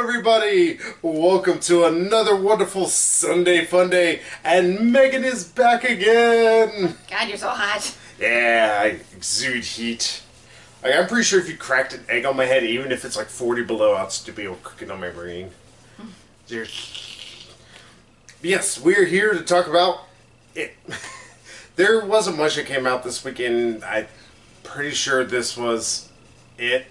everybody! Welcome to another wonderful Sunday Funday, and Megan is back again! God, you're so hot. Yeah, I exude heat. I'm pretty sure if you cracked an egg on my head, even if it's like 40 below, I'd still be able to cook it on my brain. Yes, we're here to talk about it. There wasn't much that came out this weekend. I'm pretty sure this was it.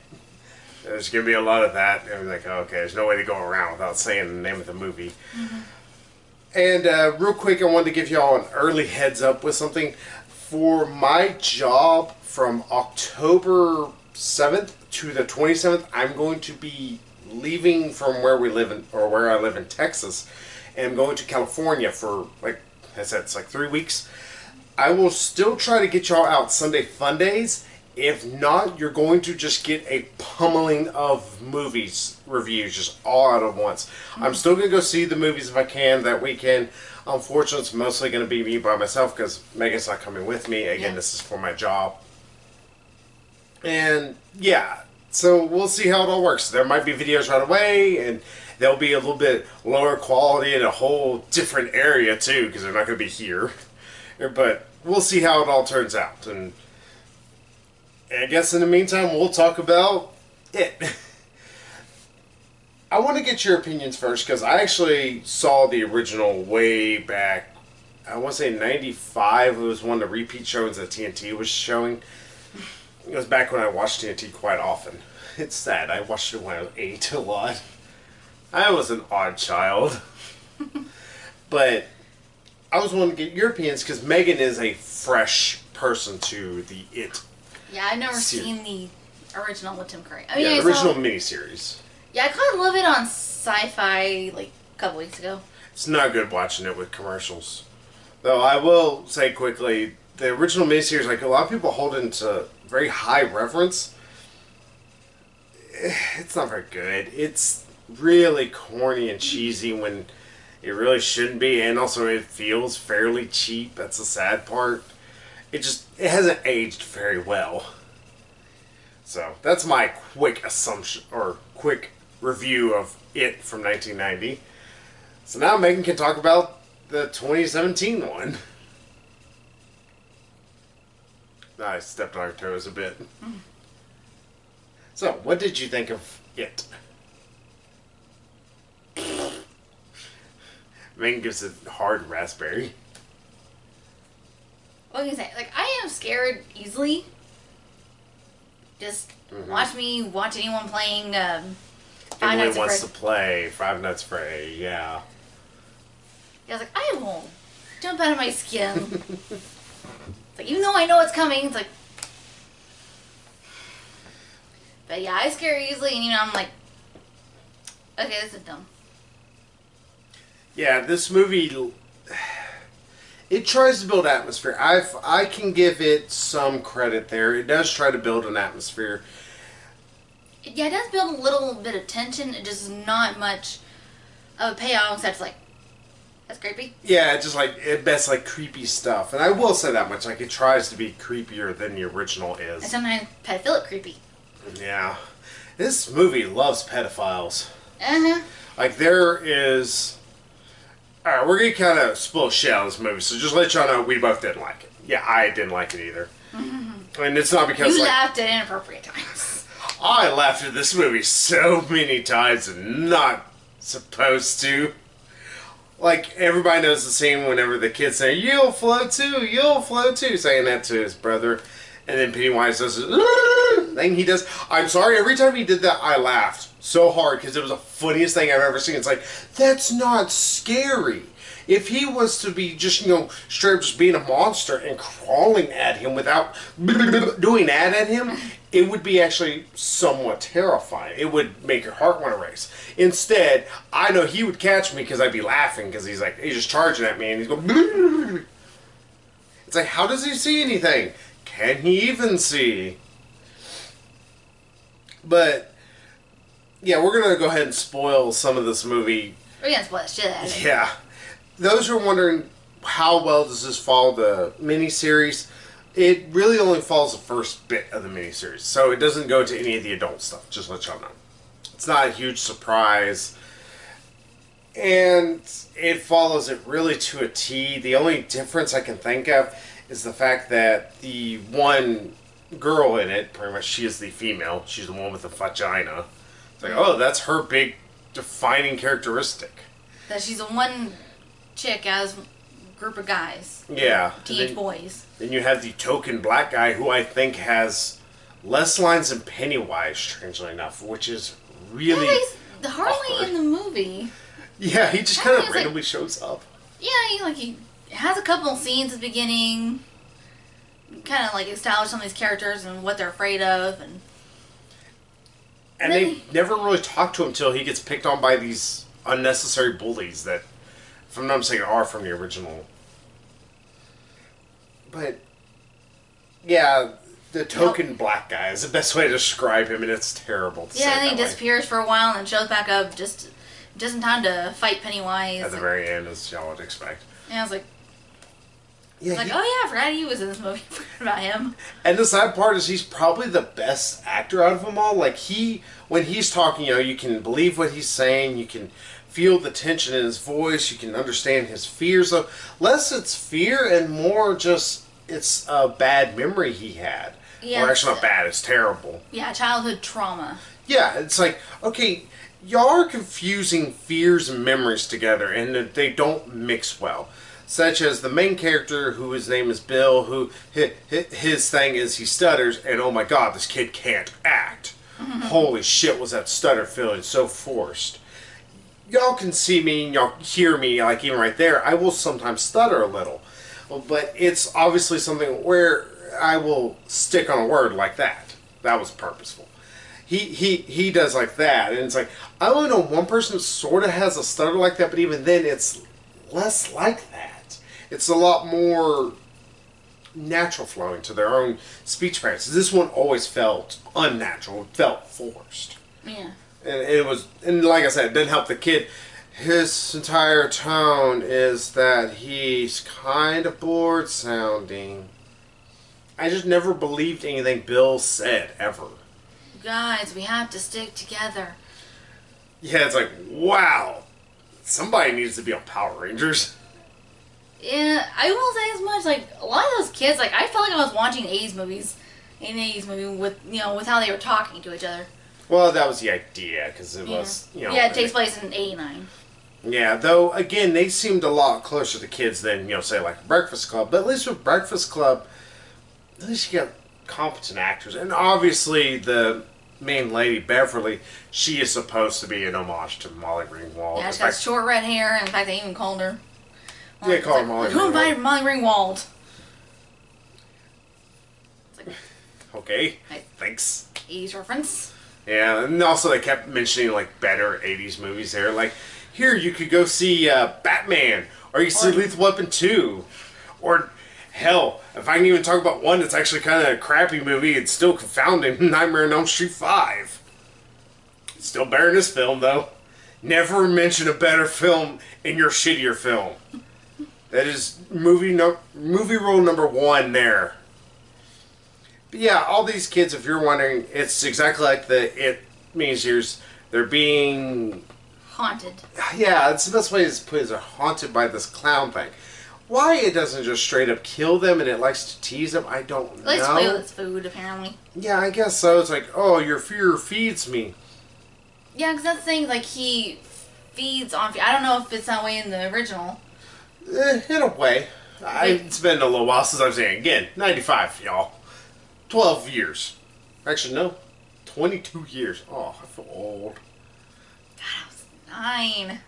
There's going to be a lot of that. And I'm like, oh, okay, there's no way to go around without saying the name of the movie. Mm-hmm. And real quick, I wanted to give you all an early heads up with something. For my job from October 7th to the 27th, I'm going to be leaving from where we live in, or where I live in Texas, and I'm going to California for, like I said, it's like 3 weeks. I will still try to get y'all out Sunday Fundays. If not, you're going to just get a pummeling of movies reviews just all out at once. Mm-hmm. I'm still going to go see the movies if I can that weekend. Unfortunately, it's mostly going to be me by myself because Megan's not coming with me. Again, This is for my job. And yeah, so we'll see how it all works. There might be videos right away, and they'll be a little bit lower quality in a whole different area too because they're not going to be here. But we'll see how it all turns out. And I guess in the meantime, we'll talk about it. I want to get your opinions first because I actually saw the original way back, I want to say 95. It was one of the repeat shows that TNT was showing. It was back when I watched TNT quite often. It's sad. I watched it when I was 8 a lot. I was an odd child. But I was wanting to get your opinions because Megan is a fresh person to the It. Yeah, I've never seen the original with Tim Curry. The original miniseries. Yeah, I caught a little bit on Sci-Fi like a couple weeks ago. It's not good watching it with commercials. Though I will say quickly, the original miniseries, like a lot of people hold it into very high reverence. It's not very good. It's really corny and cheesy when it really shouldn't be, and also it feels fairly cheap. That's the sad part. It hasn't aged very well. So that's my quick assumption or quick review of It from 1990. So now Megan can talk about the 2017 one. I stepped on her toes a bit. So, what did you think of It? Megan gives it hard raspberry. What can you say? Like, I am scared easily. Just watch anyone playing Five Emily Nights at wants Freddy's. to play Five Nights at Freddy's, yeah. I was like, I won't jump out of my skin. It's like, even though I know it's coming, it's like... But yeah, I scare easily, and I'm like, okay, this is dumb. Yeah, this movie... It tries to build atmosphere. I can give it some credit there. It does try to build an atmosphere. Yeah, it does build a little bit of tension. It just is not much of a payoff except like, that's creepy. Yeah, just like, at best, like creepy stuff. And I will say that much. Like, it tries to be creepier than the original is. And sometimes pedophilic creepy. Yeah. This movie loves pedophiles. Uh-huh. Like, there is... Alright, we're going to kind of spoil shit out of this movie, so just let y'all know we both didn't like it. Yeah, I didn't like it either. Mm-hmm. And it's not because... You laughed at inappropriate times. I laughed at this movie so many times and not supposed to. Like, everybody knows the scene whenever the kid's saying, "You'll float too," saying that to his brother. And then Pennywise does this thing he does. I'm sorry, every time he did that, I laughed so hard because it was the funniest thing I've ever seen. It's like, that's not scary. If he was to be just, straight up just being a monster and crawling at him without doing that at him, it would be actually somewhat terrifying. It would make your heart want to race. Instead, I know he would catch me because I'd be laughing because he's just charging at me and he's going... It's like, how does he see anything? Can he even see? But, yeah, we're going to go ahead and spoil some of this movie. We're going to spoil the shit out of it. Yeah. Those who are wondering how well does this follow the miniseries, it really only follows the first bit of the miniseries. So it doesn't go to any of the adult stuff, just to let y'all know. It's not a huge surprise. And it follows it really to a T. The only difference I can think of is the fact that the one girl in it, pretty much she is the female. She's the one with the vagina. It's like, oh, that's her big defining characteristic. That she's the one chick as a group of guys. Yeah. Teenage boys. Then you have the token black guy who I think has less lines than Pennywise, strangely enough, which is really hardly awkward. in the movie. Yeah, he just kind of randomly shows up. Yeah, he has a couple scenes at the beginning, kind of like establish some of these characters and what they're afraid of, and they never really talk to him until he gets picked on by these unnecessary bullies that, if I'm not mistaken, are from the original. But yeah, the token black guy is the best way to describe him, and it's terrible to say. Yeah, and he disappears for a while and then shows back up just in time to fight Pennywise. At the very end, as y'all would expect. And I was like, oh yeah, I forgot he was in this movie. I forgot about him. And the sad part is he's probably the best actor out of them all. Like, when he's talking, you can believe what he's saying, you can feel the tension in his voice, you can understand his fears. So less it's fear and more just it's a bad memory he had. Yeah, or actually not bad, it's terrible. Yeah, childhood trauma. Yeah, it's like, okay, y'all are confusing fears and memories together, and they don't mix well. Such as the main character, who his name is Bill, who his thing is he stutters, and oh my god, this kid can't act. Holy shit, was that stutter feeling so forced. Y'all can see me, and y'all hear me, like even right there, I will sometimes stutter a little. But it's obviously something where I will stick on a word like that. That was purposeful. He does like that, and it's like, I only know one person that sort of has a stutter like that, but even then it's less like that. It's a lot more natural flowing to their own speech patterns. This one always felt unnatural, it felt forced. Yeah. And like I said, it didn't help the kid. His entire tone is that he's kind of bored sounding. I just never believed anything Bill said, ever. Guys, we have to stick together. Yeah, it's like, wow. Somebody needs to be on Power Rangers. Yeah, I will say as much, like, a lot of those kids, like, I felt like I was watching 80s movies, an 80s movie with, with how they were talking to each other. Well, that was the idea, because it was, Yeah, it takes place in 89. Yeah, though, again, they seemed a lot closer to kids than, say, like Breakfast Club. But at least with Breakfast Club, at least you got competent actors. And obviously, the main lady, Beverly, she is supposed to be an homage to Molly Ringwald. Yeah, she's got short red hair, and in fact, they even called her. They call her Molly Ringwald. Who invited Molly Ringwald? It's like, okay, thanks. 80s reference. Yeah, and also they kept mentioning, like, better 80s movies there. Like, here, you could go see Batman, or you could see Lethal Weapon 2, or, hell, if I can even talk about one that's actually kind of a crappy movie, it's still confounding, Nightmare on Elm Street 5. Still better in this film, though. Never mention a better film in your shittier film. That is movie rule number 1 there. But yeah, all these kids, if you're wondering, it's exactly like It means they're being haunted. Yeah, it's the best way to put it, is they're haunted by this clown thing. Why it doesn't just straight up kill them and it likes to tease them, I don't know. It likes to play with its food, apparently. Yeah, I guess so. It's like, oh, your fear feeds me. Yeah, because that's the thing, like, he feeds on fear. I don't know if it's that way in the original. In a way. It's been a little while since I've seen it. Again, 95, y'all. 12 years. Actually, no. 22 years. Oh, I feel old. God, I was 9.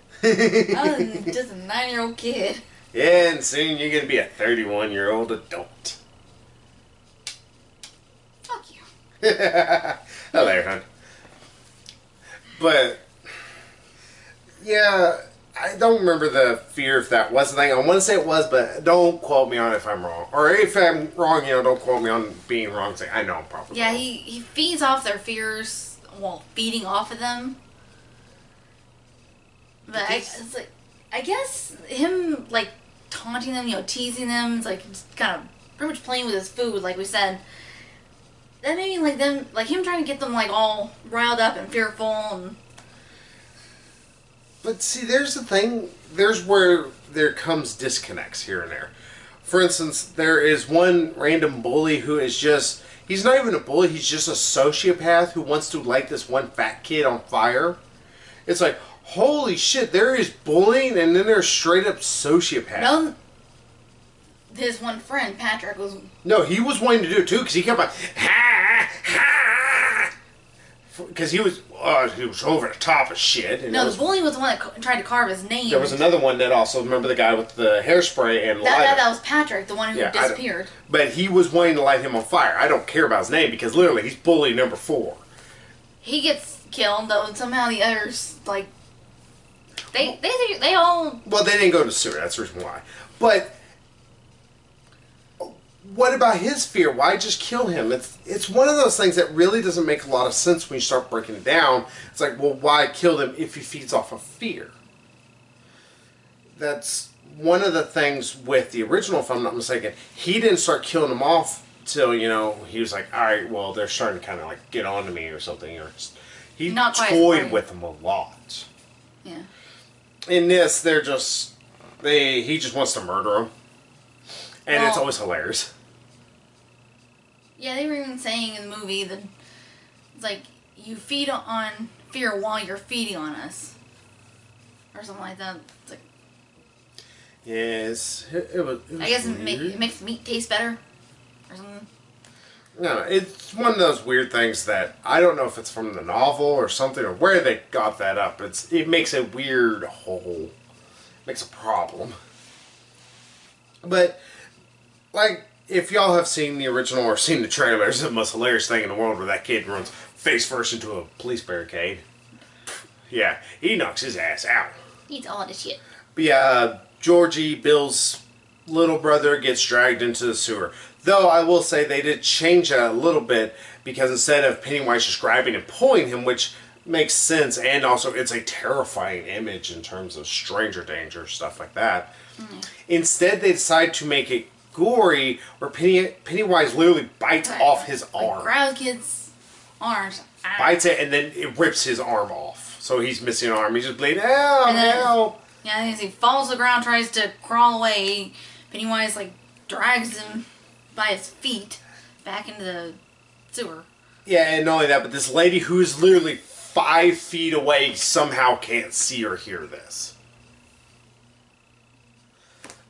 I was just a 9-year-old kid. Yeah, and soon you're going to be a 31-year-old adult. Fuck you. Hello there, hon. But, yeah, I don't remember the fear if that was the thing. I want to say it was, but don't quote me on it if I'm wrong. Or if I'm wrong, don't quote me on being wrong. Say, I know I'm probably wrong. He feeds off their fears while feeding off of them. But I guess him, like, taunting them, teasing them, it's like just kind of pretty much playing with his food, like we said. That made me like him trying to get them like all riled up and fearful and But see, there's the thing. There's where there comes disconnects here and there. For instance, there is one random bully who is just... He's not even a bully. He's just a sociopath who wants to light this one fat kid on fire. It's like, holy shit, there is bullying and then there's straight up sociopath. No, his one friend, Patrick, was... No, he was wanting to do it too because he kept like, ha, ha. Because he was over the top of shit. And no, the bully was the one that tried to carve his name. There was another one that also, remember the guy with the hairspray and lighter? That was Patrick, the one who disappeared. But he was wanting to light him on fire. I don't care about his name because literally he's bully number 4. He gets killed, though, and somehow the others, like, they all... Well, they didn't go to the sewer. That's the reason why. But... what about his fear? Why just kill him? It's one of those things that really doesn't make a lot of sense when you start breaking it down. It's like, well, why kill him if he feeds off of fear? That's one of the things with the original, if I'm not mistaken. He didn't start killing them off till, he was like, all right, well, they're starting to kind of like get on to me or something. Or he toyed with them a lot. Yeah. In this, they're just, he just wants to murder them. And it's always hilarious. Yeah, they were even saying in the movie that it's like, you feed on fear while you're feeding on us. Or something like that. It's like... Yes, it was I guess weird. it makes meat taste better. Or something. No, it's one of those weird things that I don't know if it's from the novel or something or where they got that up. It makes a weird hole. Makes a problem. But... like, if y'all have seen the original or seen the trailer, it's the most hilarious thing in the world where that kid runs face first into a police barricade. Yeah, he knocks his ass out. He's all this shit. But yeah, Georgie, Bill's little brother, gets dragged into the sewer. Though, I will say they did change that a little bit because instead of Pennywise just grabbing and pulling him, which makes sense, and also it's a terrifying image in terms of stranger danger, stuff like that. Mm-hmm. Instead, they decide to make it gory, where Pennywise literally bites off his arm. Grabs kid's arms. Bites it, and then it rips his arm off. So he's missing an arm. He's just bleeding. Ow! Yeah, as he falls to the ground, tries to crawl away, Pennywise, like, drags him by his feet back into the sewer. Yeah, and not only that, but this lady who's literally 5 feet away somehow can't see or hear this.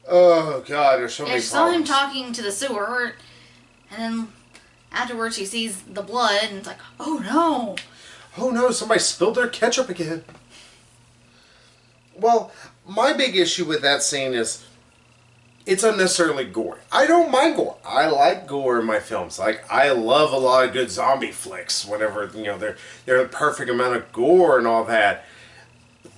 Oh, God, there's so many problems. She saw him talking to the sewer, and then afterwards she sees the blood, and it's like, oh, no. Oh, no, somebody spilled their ketchup again. Well, my big issue with that scene is it's unnecessarily gory. I don't mind gore. I like gore in my films. Like, I love a lot of good zombie flicks, whenever, they're the perfect amount of gore and all that.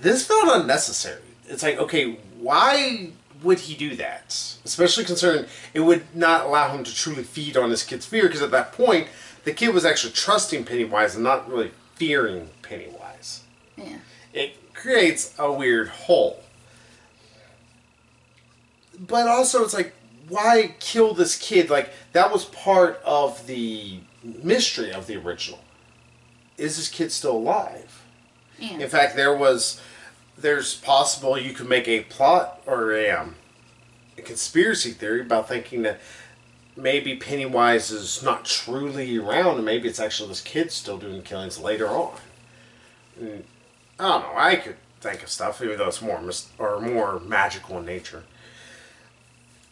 This felt unnecessary. It's like, okay, why would he do that? Especially considering it would not allow him to truly feed on this kid's fear, because at that point, the kid was actually trusting Pennywise and not really fearing Pennywise. Yeah. It creates a weird hole. But also, it's like, why kill this kid? Like, that was part of the mystery of the original. Is this kid still alive? Yeah. In fact, there's possible you could make a plot or a conspiracy theory about thinking that maybe Pennywise is not truly around and maybe it's actually this kid still doing killings later on. And, I don't know, I could think of stuff, even though it's more magical in nature.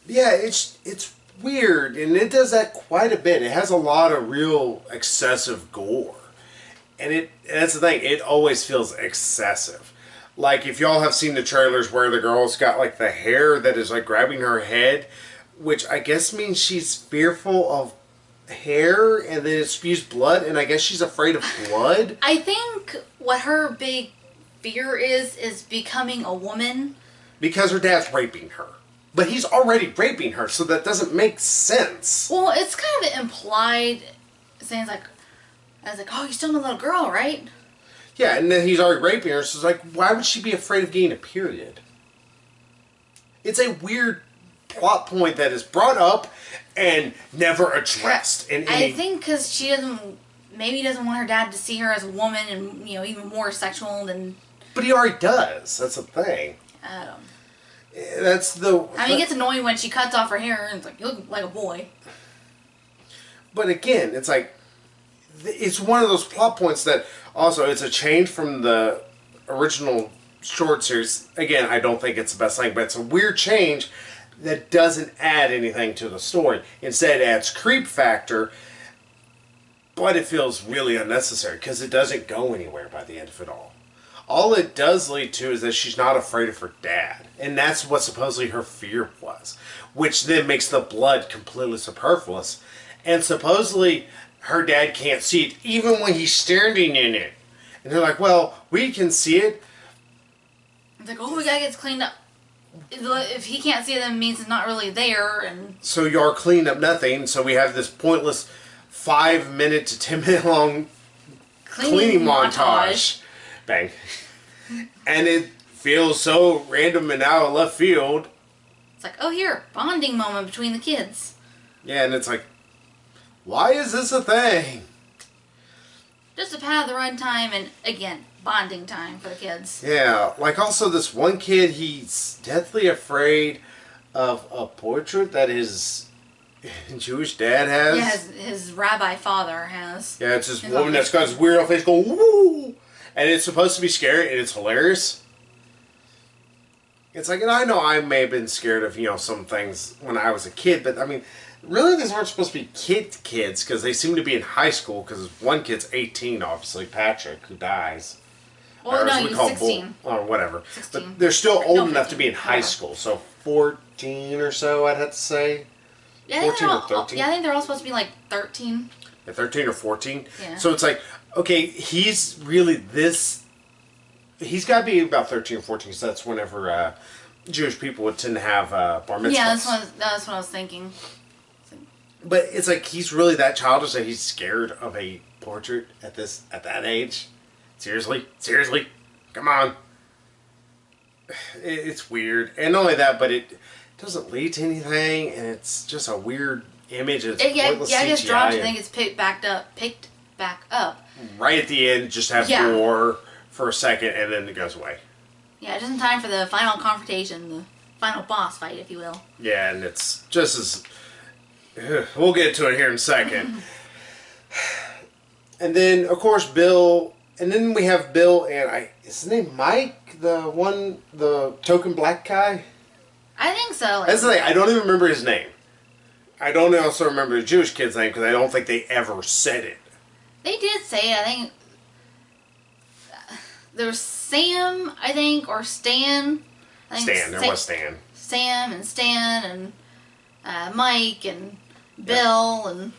Yeah, it's weird, and it does that quite a bit. It has a lot of real excessive gore. And that's the thing, it always feels excessive. Like, if y'all have seen the trailers where the girl's got, like, the hair that is, like, grabbing her head, which I guess means she's fearful of hair, and then it spews blood, and I guess she's afraid of blood. I think what her big fear is becoming a woman. Because her dad's raping her. But he's already raping her, so that doesn't make sense. Well, it's kind of implied, saying, oh, you're still a little girl, right? Yeah, and then he's already raping her, so it's like, why would she be afraid of getting a period? It's a weird plot point that is brought up and never addressed. I think because she doesn't want her dad to see her as a woman and, even more sexual than But he already does. That's the thing. I don't. That's the... I mean, it gets annoying when she cuts off her hair and it's like, you look like a boy. But again, it's like... It's one of those plot points that... Also, it's a change from the original short series. Again, I don't think it's the best thing, but it's a weird change that doesn't add anything to the story. Instead, it adds creep factor, but it feels really unnecessary because it doesn't go anywhere by the end of it all. All it does lead to is that she's not afraid of her dad. And that's what supposedly her fear was. Which then makes the blood completely superfluous. And supposedly her dad can't see it even when he's standing in it. And they're like, well, we can see it. It's like, oh, we gotta get it cleaned up. If he can't see it, then it means it's not really there. And so you're cleaning up nothing. So we have this pointless 5-minute to 10-minute long cleaning montage. Bang. And it feels so random and out of left field. It's like, oh, here, bonding moment between the kids. Yeah, and it's like, why is this a thing? Just to pad the run time and, again, bonding time for the kids. Yeah, like also this one kid, he's deathly afraid of a portrait that his Jewish dad has. Yeah, his rabbi father has. Yeah, it's this woman that's got this weird face going, woo! And it's supposed to be scary, and it's hilarious. It's like, and I know I may have been scared of, some things when I was a kid, but I mean, really these aren't supposed to be kids, because they seem to be in high school, because one kid's 18, obviously, Patrick, who dies. Well, no, he's 16. Or whatever. 16. But they're still old enough to be in high school, so 14 or so, I'd have to say. Yeah, 14 or 13. Yeah, I think they're all supposed to be like 13. Yeah, 13 or 14. Yeah. So it's like, okay, he's really this... He's got to be about 13 or 14, because that's whenever Jewish people would tend to have bar mitzvahs. Yeah, that's what I was thinking. But it's like, he's really that childish that he's scared of a portrait at that age? Seriously? Come on. It's weird. And not only that, but it doesn't lead to anything, and it's just a weird image. It's pointless CGI. I just dropped. I think it's picked back up. Right at the end, just have war for a second, and then it goes away. Yeah, just in time for the final confrontation, the final boss fight, if you will. Yeah, and it's just as... We'll get to it here in a second. And then, of course, Bill... And then we have Bill and... Is his name Mike? The token black guy? I think so. That's the thing. I don't even remember his name. I don't also remember the Jewish kid's name because I don't think they ever said it. They did say it. I think there was Sam, or Stan. There was Stan. Sam and Stan and Mike and Bill and...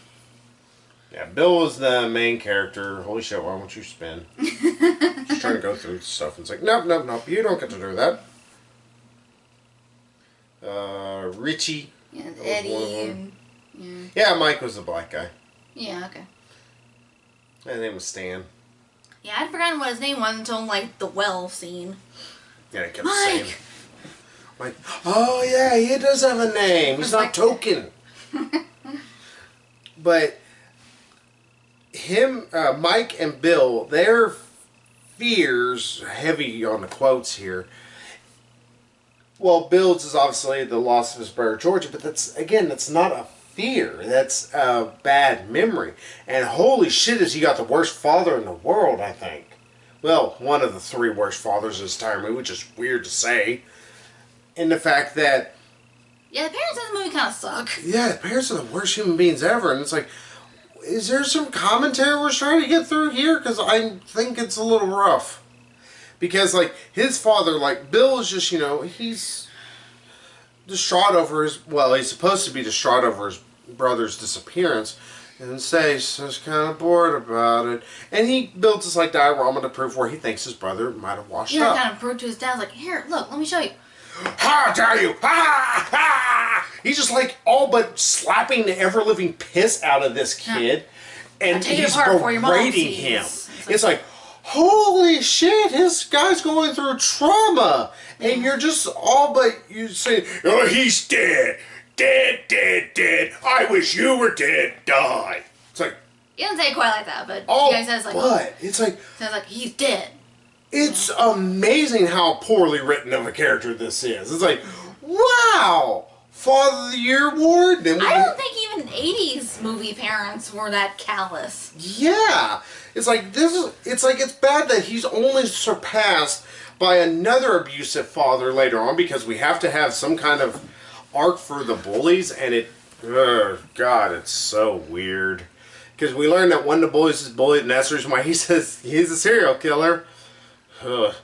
Yeah, Bill was the main character. Holy shit, why won't you spin? Just trying to go through stuff. It's like, nope, you don't get to do that. Richie. Yeah, Eddie. And, yeah, Mike was the black guy. Yeah, okay. His name was Stan. Yeah, I'd forgotten what his name was until, the well scene. Yeah, I kept saying. Mike. Oh, yeah, he does have a name. He's not token. But... Mike and Bill, their fears, heavy on the quotes here. Well, Bill's is obviously the loss of his brother Georgia, but that's not a fear. That's a bad memory. And holy shit, has he got the worst father in the world, I think. Well, one of the 3 worst fathers of this entire movie, which is weird to say. And the fact that... Yeah, the parents in this movie kind of suck. Yeah, the parents are the worst human beings ever, and it's like... Is there some commentary we're trying to get through here? Because I think it's a little rough. Because, his father, Bill is just, he's distraught over his... Well, he's supposed to be distraught over his brother's disappearance. And instead, he's just kind of bored about it. And he builds this, diorama to prove where he thinks his brother might have washed up. Yeah, kind of proved to his dad, here, look, let me show you. How dare you! Ha! Ha! He's just all but slapping the ever-living piss out of this kid. And he's berating him. It's like, holy shit, this guy's going through trauma. And you're just all but, you say, oh, he's dead. Dead. I wish you were dead. Die. It's like... He doesn't say it quite like that, but he says but it's like... Sounds like he's dead. It's amazing how poorly written of a character this is. It's like, wow, Father of the Year award. Then I don't think even 80s movie parents were that callous. Yeah, it's like it's bad that he's only surpassed by another abusive father later on, because we have to have some kind of arc for the bullies, and God, it's so weird. Because we learned that one of the bullies is bullied, and that's the reason why he says he's a serial killer. Ugh.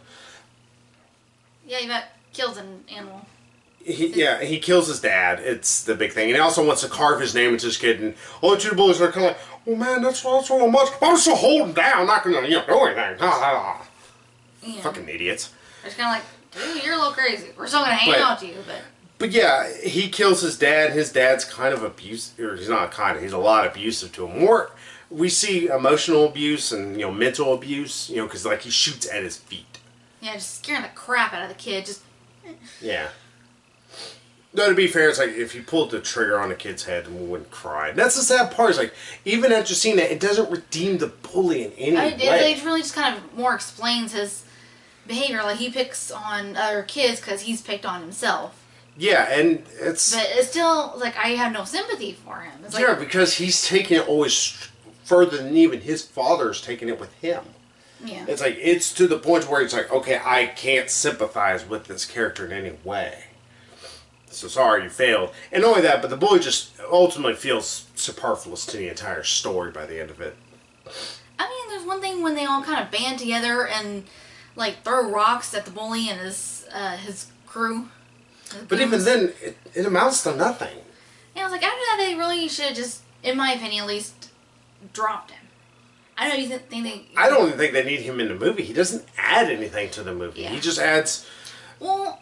Yeah, he kills an animal. He kills his dad. It's the big thing. And he also wants to carve his name into his kid. And all the two bullies are kind of like, oh man, that's not so much. I'm just holding down, not going to do anything. Yeah. Fucking idiots. It's kind of like, dude, you're a little crazy. We're still going to hang out to you, but... But yeah, he kills his dad. His dad's kind of abusive, or he's not kind of, he's a lot abusive to him. More, we see emotional abuse and, mental abuse, because, he shoots at his feet. Yeah, just scaring the crap out of the kid. Yeah. No, to be fair, it's like, if you pulled the trigger on a kid's head, we wouldn't cry. That's the sad part. It's like, even after seeing that, it doesn't redeem the bully in any way. It really just kind of more explains his behavior. Like, he picks on other kids because he's picked on himself. Yeah, and it's... But it's still, I have no sympathy for him. It's yeah, because he's taking it always further than even his father's taking it with him. Yeah. It's it's to the point where it's like, okay, I can't sympathize with this character in any way. So sorry, you failed. And not only that, but the bully just ultimately feels superfluous to the entire story by the end of it. I mean, there's one thing when they all kind of band together and, throw rocks at the bully and his crew. But even then, it amounts to nothing. Yeah, I was like, after that, they really should have just, in my opinion at least, dropped him. I don't even think they... I don't even think they need him in the movie. He doesn't add anything to the movie. Yeah. He just adds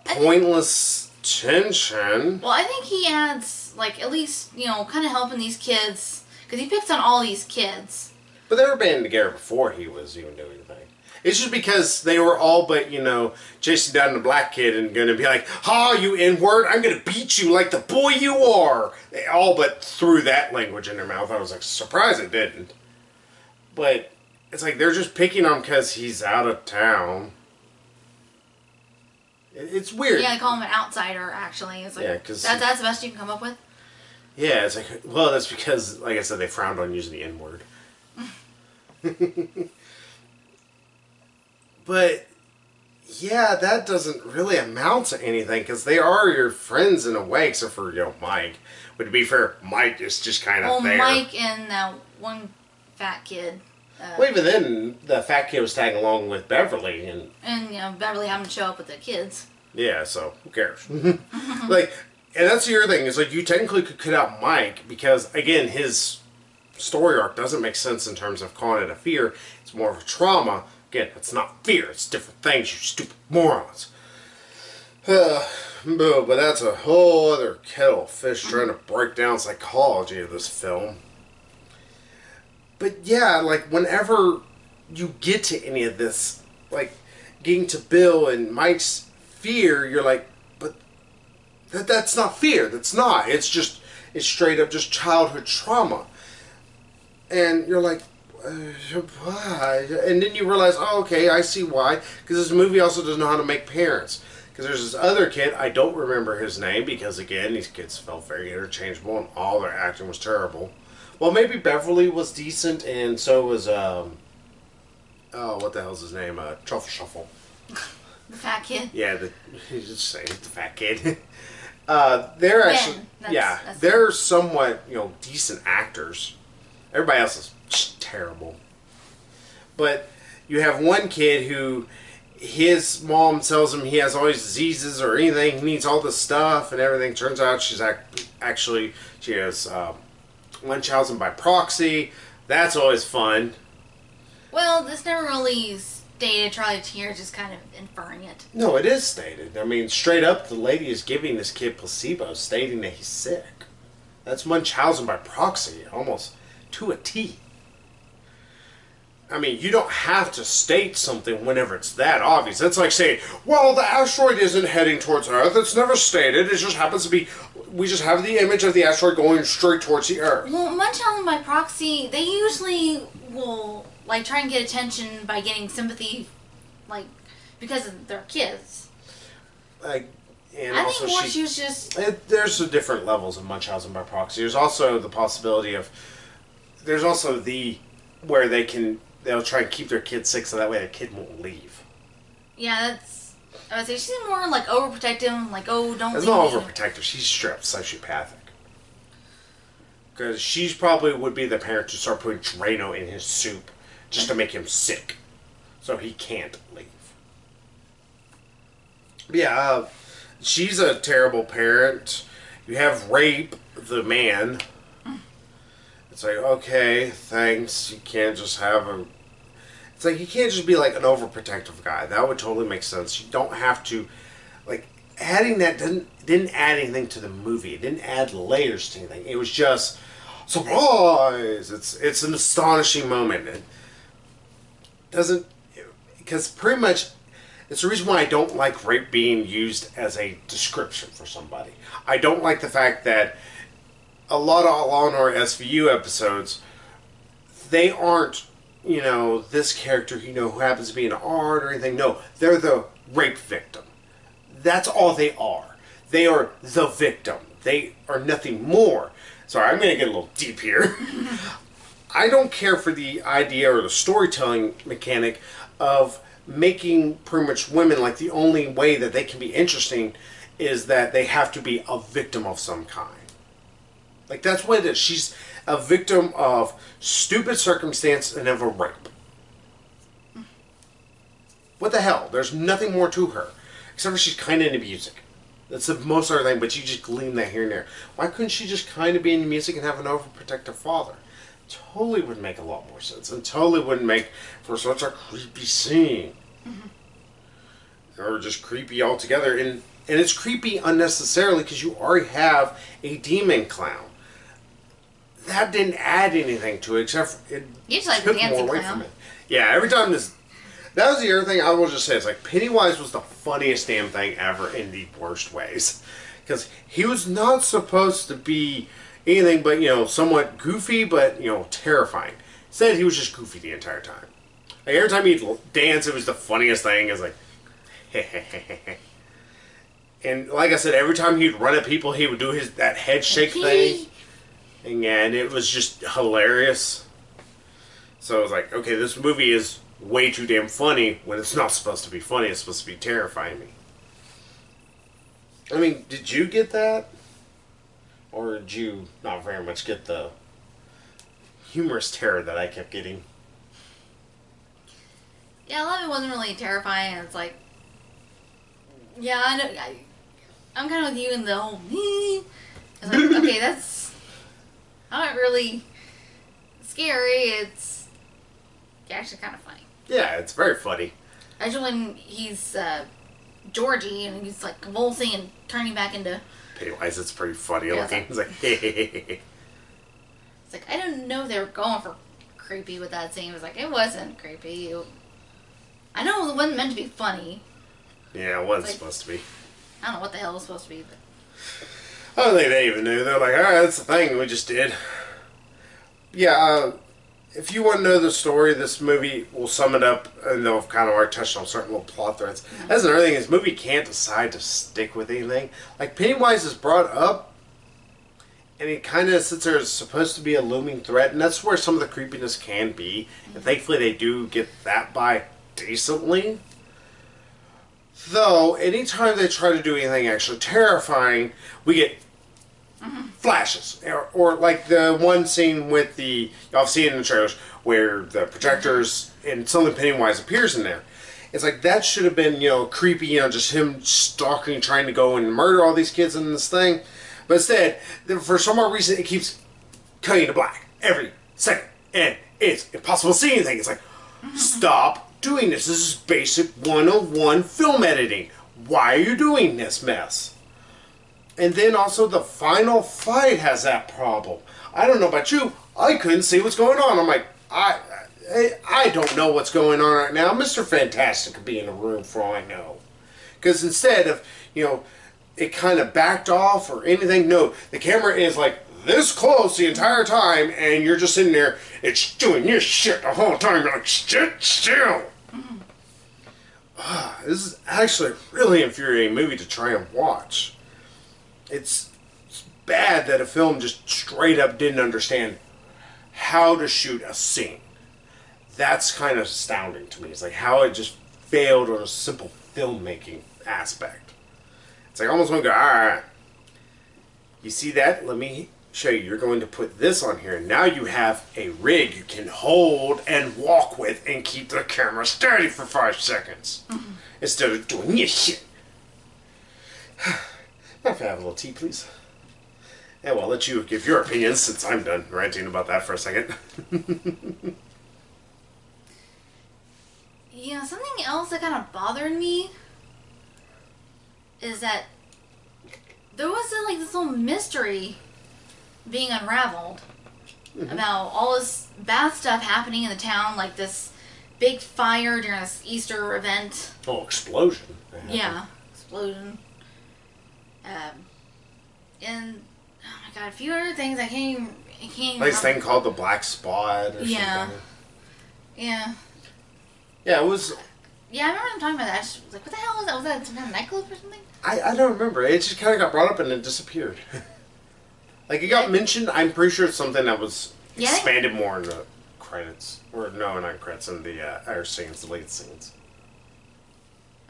pointless tension. Well, I think he adds, at least, kind of helping these kids. Because he picks on all these kids. But they were banding together before he was even doing anything. It's just because they were all but, chasing down the black kid and going to be like, ha, you N-word, I'm going to beat you like the boy you are. They all but threw that language in their mouth. I was surprised it didn't. But it's they're just picking on him because he's out of town. It's weird. Yeah, they call him an outsider, actually. It's that's the best you can come up with? Yeah, it's well, that's because, like I said, they frowned on using the N-word. But, yeah, that doesn't really amount to anything, because they are your friends in a way, except for, Mike. But to be fair, Mike is just kind of there. Well, Mike and that one fat kid. Well, even then, the fat kid was tagging along with Beverly. And Beverly having to show up with the kids. Yeah, so, who cares? And that's the other thing, is, you technically could cut out Mike, because, again, his story arc doesn't make sense in terms of calling it a fear. It's more of a trauma. Again, it's not fear, it's different things, you stupid morons. But that's a whole other kettle of fish trying to break down psychology of this film. But yeah, whenever you get to any of this, getting to Bill and Mike's fear, you're but that's not fear, that's not. It's straight up just childhood trauma. And you're why? And then you realize, oh, okay, I see why. Because this movie also doesn't know how to make parents. Because there's this other kid, I don't remember his name, because again, these kids felt very interchangeable and all their acting was terrible. Well, maybe Beverly was decent, and so was, what the hell's his name? Truffle Shuffle. The fat kid? Yeah, you just say the fat kid. They're actually, they're somewhat, decent actors. Everybody else is terrible. But you have one kid who his mom tells him he has all these diseases or anything, he needs all this stuff and everything. Turns out she has Munchausen by proxy. That's always fun. Well, this never really stated. Charlie here just kind of inferring it. No, it is stated. I mean, straight up, the lady is giving this kid placebo, stating that he's sick. That's Munchausen by proxy, almost to a T. I mean, you don't have to state something whenever it's that obvious. That's like saying, well, the asteroid isn't heading towards Earth. It's never stated. It just happens to be, we just have the image of the asteroid going straight towards the Earth. Well, Munchausen by proxy, they usually will, try and get attention by getting sympathy, because they're kids. And I also think she was just... there's the different levels of Munchausen by proxy. There's also the possibility of... There's also where they'll try and keep their kid sick so that way the kid won't leave. Yeah, that's... I would say she's more like overprotective, like, oh, don't leave. She's not overprotective. She's straight up sociopathic. Because she's probably would be the parent to start putting Drano in his soup just to make him sick. So he can't leave. But yeah, she's a terrible parent. You have Rape, the man. It's like, okay, thanks. You can't just have a... It's like, you can't just be like an overprotective guy. That would totally make sense. You don't have to... Like, adding that didn't add anything to the movie. It didn't add layers to anything. It was just... Surprise! It's an astonishing moment. It doesn't... Because pretty much... It's the reason why I don't like rape being used as a description for somebody. I don't like the fact that a lot of Law and Order SVU episodes, they aren't, this character, who happens to be an art or anything. No, they're the rape victim. That's all they are. They are the victim. They are nothing more. Sorry, I'm going to get a little deep here. I don't care for the idea or the storytelling mechanic of making pretty much women like the only way that they can be interesting is that they have to be a victim of some kind. Like, that's what it is. She's a victim of stupid circumstance and of a rape. What the hell? There's nothing more to her. Except for she's kind of into music. That's the most other thing, but you just glean that here and there. Why couldn't she just kind of be into music and have an overprotective father? Totally would make a lot more sense. And totally wouldn't make for such a creepy scene. Mm-hmm. Or just creepy altogether. And it's creepy unnecessarily because you already have a demon clown. That didn't add anything to it except for it took more away from it. Yeah, every time this... That was the other thing I will just say. It's like Pennywise was the funniest damn thing ever in the worst ways. Because he was not supposed to be anything but, somewhat goofy, but, terrifying. Instead, he was just goofy the entire time. Like, every time he'd dance, it was the funniest thing. It was like, and like I said, every time he'd run at people, he would do that head shake thing. And it was just hilarious. So it was like, okay, this movie is way too damn funny when it's not supposed to be funny. It's supposed to be terrifying me. I mean, did you get that? Or did you not very much get the humorous terror that I kept getting? Yeah, a lot of it wasn't really terrifying. It's like, yeah, I'm kind of with you in the whole... It's like, okay, that's not really scary. It's actually kind of funny. Yeah, it's very funny. Especially when he's Georgie and he's like convulsing and turning back into... Pennywise, it's pretty funny looking. It's like, It's like, I didn't know they were going for creepy with that scene. It was like, it wasn't creepy. I know it wasn't meant to be funny. Yeah, it wasn't supposed to be. I don't know what the hell it was supposed to be, but... I don't think they even knew. They're like, alright, that's the thing we just did. Yeah, if you want to know the story, this movie will sum it up, and they'll kind of already touched on certain little plot threads. Mm-hmm. That's another thing, this movie can't decide to stick with anything. Like, Pennywise is brought up, and he kind of sits there as supposed to be a looming threat, and that's where some of the creepiness can be. Mm-hmm. And thankfully they do get that by decently. Though, anytime they try to do anything actually terrifying, we get flashes. Or like the one scene with y'all have seen it in the trailers, where the projectors and something Pennywise appears in there. It's like, that should have been, creepy, just him stalking, trying to go and murder all these kids in this thing. But instead, for some odd reason, it keeps cutting to black every second. And it's impossible to see anything. It's like, stop doing this. This is basic 101 film editing. Why are you doing this mess? And then also the final fight has that problem. I don't know about you. I couldn't see what's going on. I'm like, I don't know what's going on right now. Mr. Fantastic could be in the room for all I know. Because instead of, it kind of backed off or anything, no, the camera is like this close the entire time, and you're just sitting there, it's doing this shit the whole time. You're like, sit still. This is actually a really infuriating movie to try and watch. It's bad that a film just straight up didn't understand how to shoot a scene. That's kind of astounding to me. It's like how it just failed on a simple filmmaking aspect. It's like I almost want to go, alright, you see that? Let me show you. You're going to put this on here. Now you have a rig you can hold and walk with and keep the camera steady for 5 seconds. Mm-hmm. Instead of doing this shit. Might have a little tea, please. Yeah, well, I'll let you give your opinions since I'm done ranting about that for a second. Yeah, something else that kind of bothered me is that there was like this little mystery being unraveled about all this bad stuff happening in the town, like this big fire during this Easter event. Oh, explosion. Yeah, explosion. And oh my god, a few other things I can't even nice thing called the Black Spot or something. Yeah. Yeah, it was... Yeah, I remember them talking about that. I just was like, what the hell was that? Was that some kind of nightclub or something? I don't remember. It just kind of got brought up and it disappeared. Like, it got mentioned. I'm pretty sure it's something that was expanded more in the credits. Or, no, not credits, in the other scenes, the late scenes.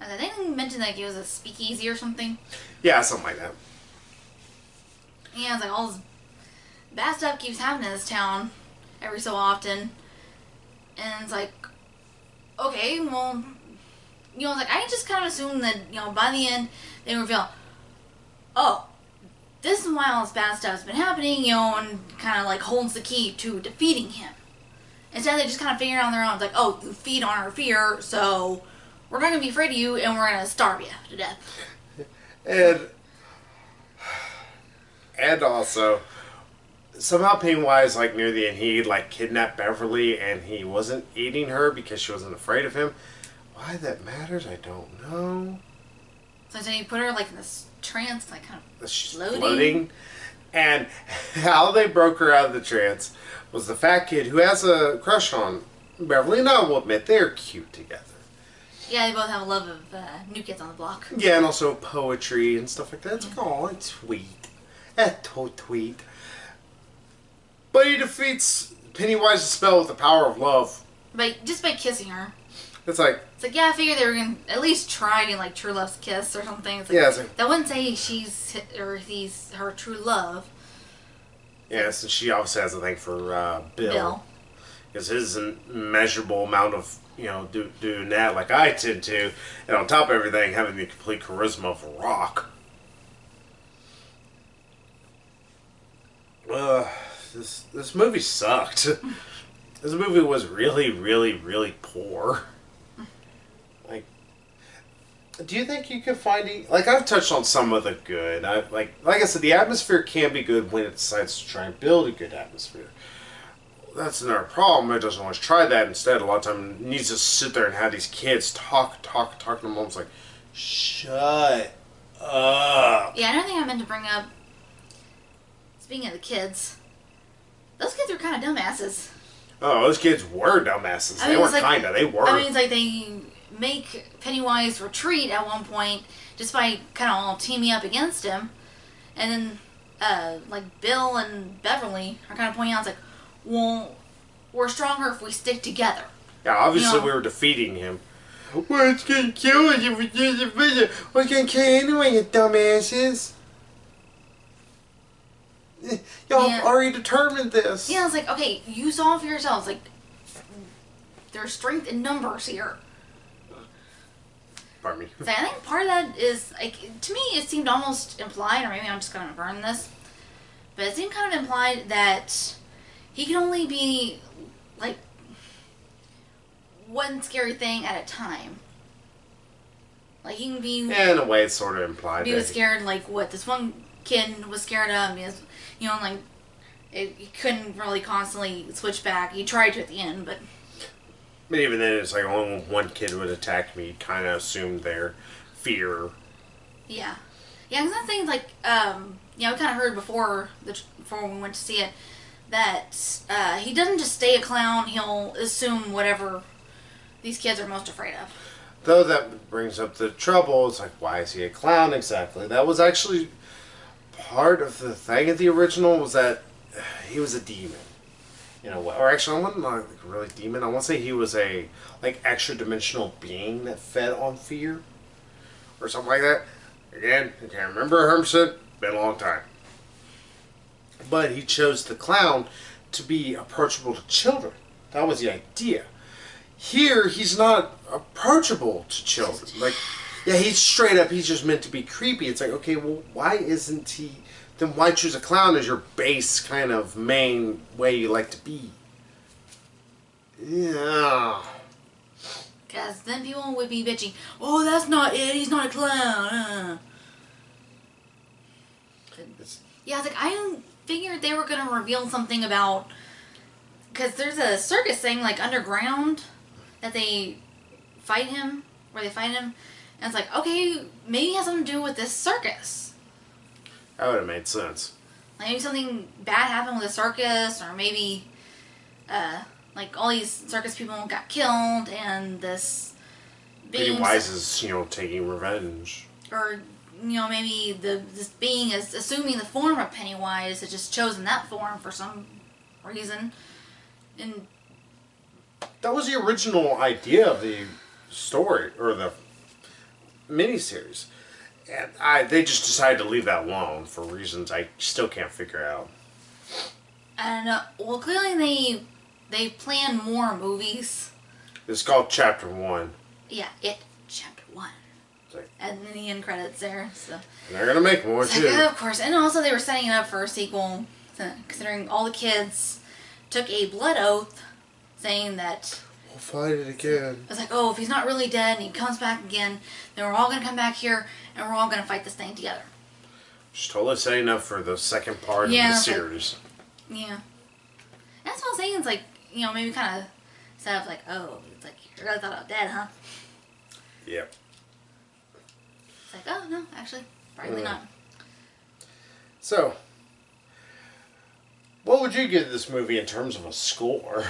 I think they mentioned like it was a speakeasy or something. Yeah, something like that. Yeah, it's like all this bad stuff keeps happening in this town every so often. And it's like, okay, well, you know, it's like I just kind of assumed that, you know, by the end they reveal, oh, this is why all this bad stuff's been happening, you know, and kind of like holds the key to defeating him. Instead, they just kind of figure it on their own. It's like, oh, you feed on our fear, so we're not going to be afraid of you, and we're going to starve you to death. And also, somehow Pennywise, like, near the end, he, like, kidnapped Beverly, and he wasn't eating her because she wasn't afraid of him. Why that matters, I don't know. So then you put her, like, in this trance, like, kind of she's floating. And how they broke her out of the trance was the fat kid who has a crush on Beverly, and I will admit, they're cute together. Yeah, they both have a love of New Kids on the Block. Yeah, and also poetry and stuff like that. It's like, oh, it's sweet. That's so sweet. But he defeats Pennywise's spell with the power of love. Just by kissing her. It's like, yeah, I figured they were going to at least try to, like, true love's kiss or something. It's like, yeah, it's like, that wouldn't say he's her true love. Yeah, so she obviously has a thing for Bill. Because his immeasurable amount of, you know, doing that like I tend to, and on top of everything, having the complete charisma of a rock. This movie sucked. This movie was really, really, really poor. Like, do you think you could find like I've touched on some of the good. Like I said, the atmosphere can be good when it decides to try and build a good atmosphere. That's another problem. It doesn't always try that. Instead, a lot of times it needs to sit there and have these kids talk to them. It's like, shut up. Yeah, another thing I meant to bring up. Speaking of the kids, those kids were kind of dumbasses. Oh, those kids were dumbasses. They weren't like, kinda. They were. I mean, it's like they make Pennywise retreat at one point just by kind of all teaming up against him, and then like Bill and Beverly are kind of pointing out, it's like, well, we're stronger if we stick together. Yeah, obviously we were defeating him. What's gonna kill us if we do the vision? What's gonna kill you anyway, you dumbasses? Y'all already determined this. Yeah, it's like, okay, you saw it for yourselves. Like, there's strength in numbers here. Pardon me. So I think part of that is, like, to me, it seemed almost implied, or maybe I'm just going to burn this, but it seemed kind of implied that he can only be, like, one scary thing at a time. Like, he can be... Yeah, in a way, it's sort of implied. He was scared, like, what this one kid was scared of. You know, like, he couldn't really constantly switch back. He tried to at the end, but... But even then, it's like only one kid would attack me. Kind of assumed their fear. Yeah. Yeah, because that thing, like, you know, we kind of heard before we went to see it, that he doesn't just stay a clown. He'll assume whatever these kids are most afraid of. Though that brings up the trouble. It's like, why is he a clown exactly? That was actually part of the thing of the original, was that he was a demon. You know, or actually, I wasn't like really demon. I want to say he was a like extra dimensional being that fed on fear or something like that. Again, I can't remember 100%. Been a long time. But he chose the clown to be approachable to children. That was the idea. Here, he's not approachable to children. Like, yeah, he's straight up, he's just meant to be creepy. It's like, okay, well, why isn't he... Then why choose a clown as your base kind of main way you like to be? Yeah. Because then people would be bitching, oh, that's not it, he's not a clown. Yeah, I was like, I figured they were going to reveal something about... Because there's a circus thing, like, underground, that they fight him, where they fight him. And it's like, okay, maybe it has something to do with this circus. That would have made sense. Like, maybe something bad happened with the circus, or maybe, like, all these circus people got killed, and this being... Pennywise is, taking revenge. Or, maybe this being is assuming the form of Pennywise, has just chosen that form for some reason. And that was the original idea of the story, or the miniseries. And they just decided to leave that alone for reasons I still can't figure out. And, well, clearly they plan more movies. It's called Chapter 1. Yeah, Chapter 1. Like, and then the end credits there. So. And they're going to make more, too. Like, of course. And also they were setting it up for a sequel, considering all the kids took a blood oath saying that... We'll fight it again. It's like, oh, if he's not really dead and he comes back again, then we're all going to come back here and we're all going to fight this thing together. Just totally setting up for the second part of the series. Like, yeah. That's what I'm saying. It's like, maybe kind of set up like, oh, it's like, you really thought I was dead, huh? Yep. It's like, oh, no, actually, probably not. So, what would you give this movie in terms of a score?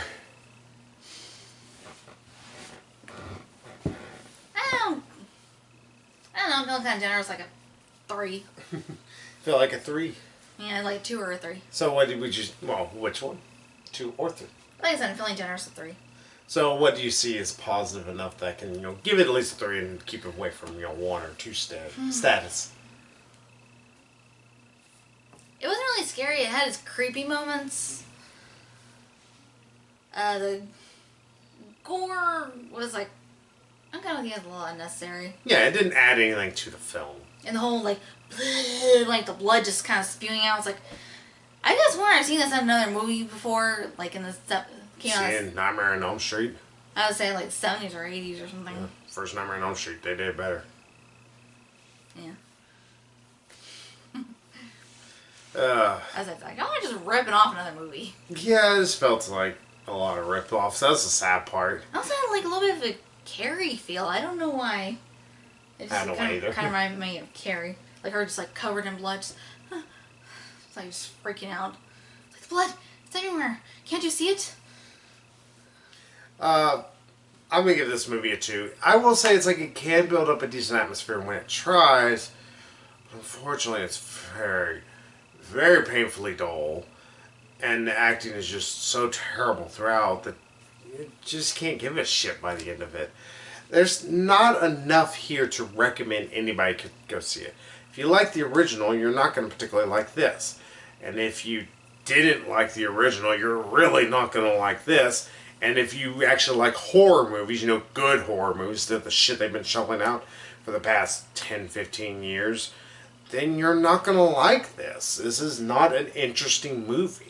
I don't know, I'm feeling kind of generous, like a 3. Feel like a 3? Yeah, like a 2 or a 3. So what did we just, which one? 2 or 3? Like I said, I'm feeling generous, a 3. So what do you see as positive enough that can, give it at least a 3 and keep it away from, 1 or 2 status? It wasn't really scary. It had its creepy moments. The gore was like, I'm kind of thinking it's a little unnecessary. Yeah, it didn't add anything to the film. And the whole, like the blood just kind of spewing out. It's like, I guess when I've seen this in another movie before, like in the Seeing Nightmare on Elm Street? I would say like 70s or 80s or something. Yeah, first Nightmare on Elm Street, they did better. Yeah. I was like, I want to just rip it off another movie. Yeah, it just felt like a lot of rip-offs. That's the sad part. I also had like a little bit of a Carrie feel. I don't know why. It just I don't know either. Kind of reminded me of Carrie. Like her just like covered in blood. Just, it's like just freaking out. It's like the blood. It's everywhere. Can't you see it? I'm gonna give this movie a 2. I will say it's like it can build up a decent atmosphere when it tries. But unfortunately, it's very, very painfully dull. And the acting is just so terrible throughout that you just can't give a shit by the end of it. There's not enough here to recommend anybody could go see it. If you like the original, you're not going to particularly like this. And if you didn't like the original, you're really not going to like this. And if you actually like horror movies, good horror movies, the shit they've been shuffling out for the past 10, 15 years, then you're not going to like this. This is not an interesting movie.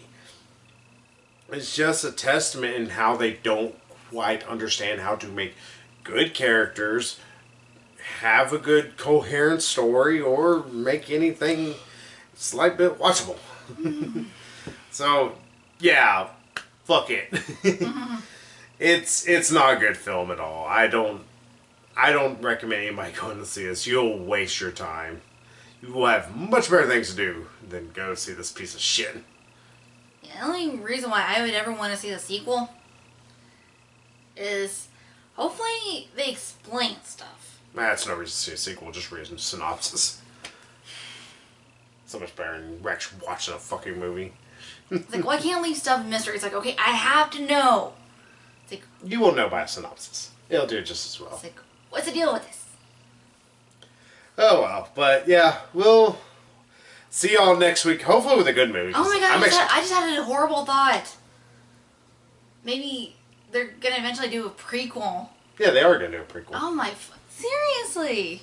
It's just a testament in how they don't quite understand how to make good characters, have a good coherent story, or make anything slight bit watchable. So, yeah, fuck it. It's not a good film at all. I don't recommend anybody going to see this. You'll waste your time. You will have much better things to do than go see this piece of shit. The only reason why I would ever want to see the sequel is Hopefully they explain stuff. That's no reason to see a sequel. Just read a synopsis. So much better than actually watching a fucking movie. It's like, why can't leave stuff mystery? It's like, okay, I have to know. It's like, you will know by a synopsis. It'll do it just as well. it's like, what's the deal with this? Oh well, but yeah, we'll see y'all next week. Hopefully with a good movie. Oh my god, I just had a horrible thought. Maybe they're gonna eventually do a prequel. Yeah, they are gonna do a prequel. Oh my, seriously?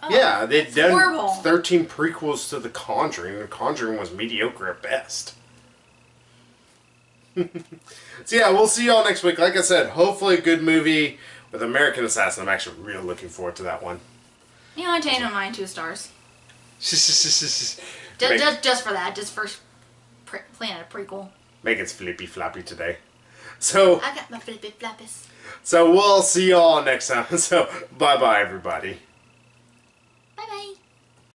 Oh, yeah, they've done horrible. 13 prequels to The Conjuring. The Conjuring was mediocre at best. So yeah, we'll see y'all next week. Like I said, hopefully a good movie with American Assassin. I'm actually really looking forward to that one. You know, I changed my mind 2 stars. Just for that, just for planning a prequel. Megan's flippy floppy today. So I got my flippy flappies. So we'll see y'all next time. So bye bye everybody.